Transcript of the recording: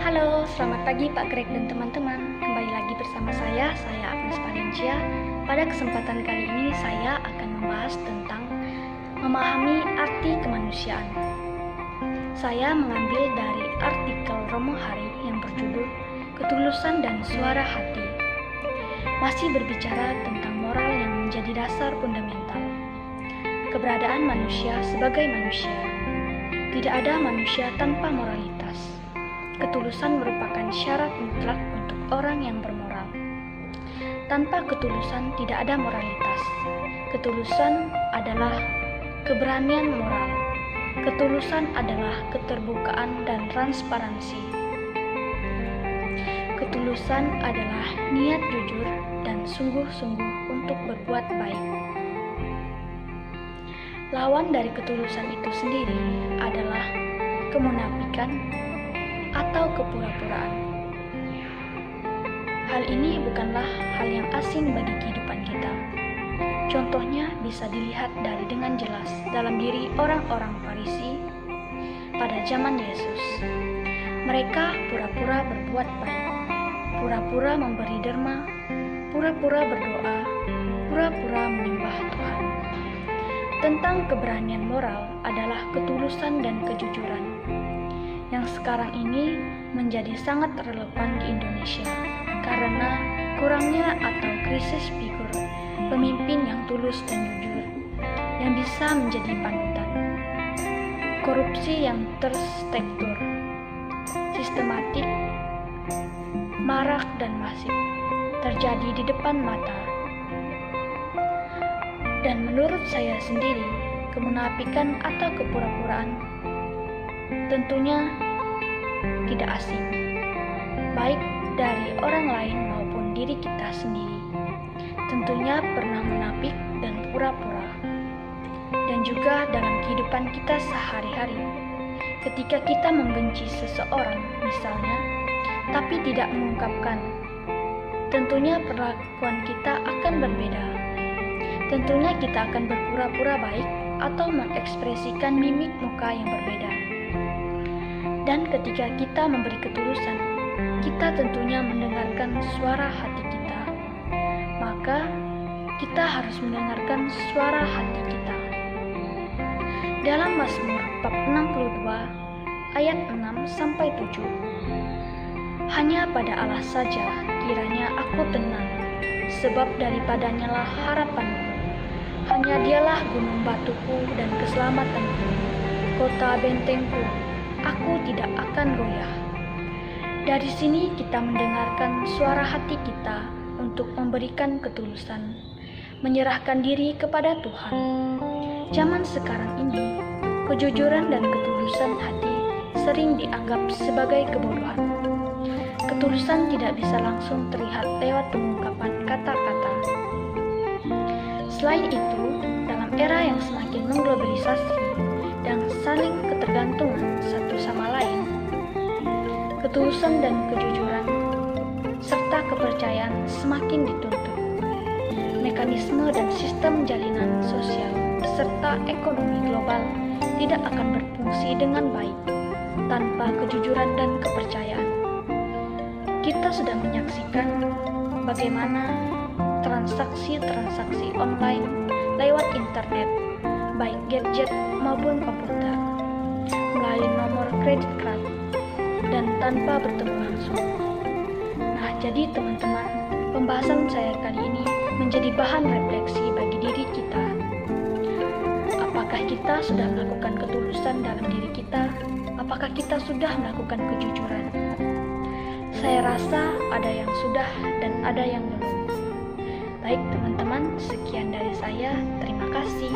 Halo, selamat pagi Pak Greg dan teman-teman. Kembali lagi bersama saya Agnes Valencia. Pada kesempatan kali ini saya akan membahas tentang memahami arti kemanusiaan. Saya mengambil dari artikel Romo Hari yang berjudul Ketulusan dan Suara Hati. Masih berbicara tentang moral yang menjadi dasar fundamental. Keberadaan manusia sebagai manusia. Tidak ada manusia tanpa moralitas. Ketulusan merupakan syarat mutlak untuk orang yang bermoral. Tanpa ketulusan tidak ada moralitas. Ketulusan adalah keberanian moral. Ketulusan adalah keterbukaan dan transparansi. Ketulusan adalah niat jujur dan sungguh-sungguh untuk berbuat baik. Lawan dari ketulusan itu sendiri adalah kemunafikan atau kepura-puraan. Hal ini bukanlah hal yang asing bagi kehidupan kita. Contohnya bisa dilihat dengan jelas dalam diri orang-orang Farisi pada zaman Yesus. Mereka pura-pura berbuat baik, pura-pura memberi derma, pura-pura berdoa, pura-pura menyembah Tuhan. Tentang keberanian moral adalah ketulusan dan kejujuran yang sekarang ini menjadi sangat relevan di Indonesia karena kurangnya atau krisis figur pemimpin yang tulus dan jujur yang bisa menjadi panutan. Korupsi yang terstruktur, sistematik, marak dan masif terjadi di depan mata. Dan menurut saya sendiri, kemunafikan atau kepura-puraan tentunya tidak asing, baik dari orang lain maupun diri kita sendiri. Tentunya pernah munafik dan pura-pura. Dan juga dalam kehidupan kita sehari-hari, ketika kita membenci seseorang misalnya, tapi tidak mengungkapkan, tentunya perlakuan kita akan berbeda. Tentunya kita akan berpura-pura baik atau mengekspresikan mimik muka yang berbeda. Dan ketika kita memberi ketulusan, kita tentunya mendengarkan suara hati kita. Maka kita harus mendengarkan suara hati kita. Dalam Mazmur bab 62 ayat 6-7. Hanya pada Allah saja kiranya aku tenang, sebab daripadanya lah harapanku. Hanya dialah gunung batuku dan keselamatanku, kota bentengku, aku tidak akan goyah. Dari sini kita mendengarkan suara hati kita untuk memberikan ketulusan, menyerahkan diri kepada Tuhan. Zaman sekarang ini, kejujuran dan ketulusan hati sering dianggap sebagai kebodohan. Ketulusan tidak bisa langsung terlihat lewat pengungkapan kata-kata. Selain itu, dalam era yang semakin mengglobalisasi dan saling ketergantungan satu sama lain, ketulusan dan kejujuran serta kepercayaan semakin dituntut. Mekanisme dan sistem jalinan sosial serta ekonomi global tidak akan berfungsi dengan baik tanpa kejujuran dan kepercayaan. Kita sudah menyaksikan bagaimana transaksi online lewat internet, baik gadget maupun komputer, melalui nomor kredit card, dan tanpa bertemu langsung. Nah, jadi teman-teman, pembahasan saya kali ini menjadi bahan refleksi bagi diri kita. Apakah kita sudah melakukan ketulusan dalam diri kita? Apakah kita sudah melakukan kejujuran? Saya rasa ada yang sudah dan ada yang belum. Baik teman-teman, sekian dari saya. Terima kasih.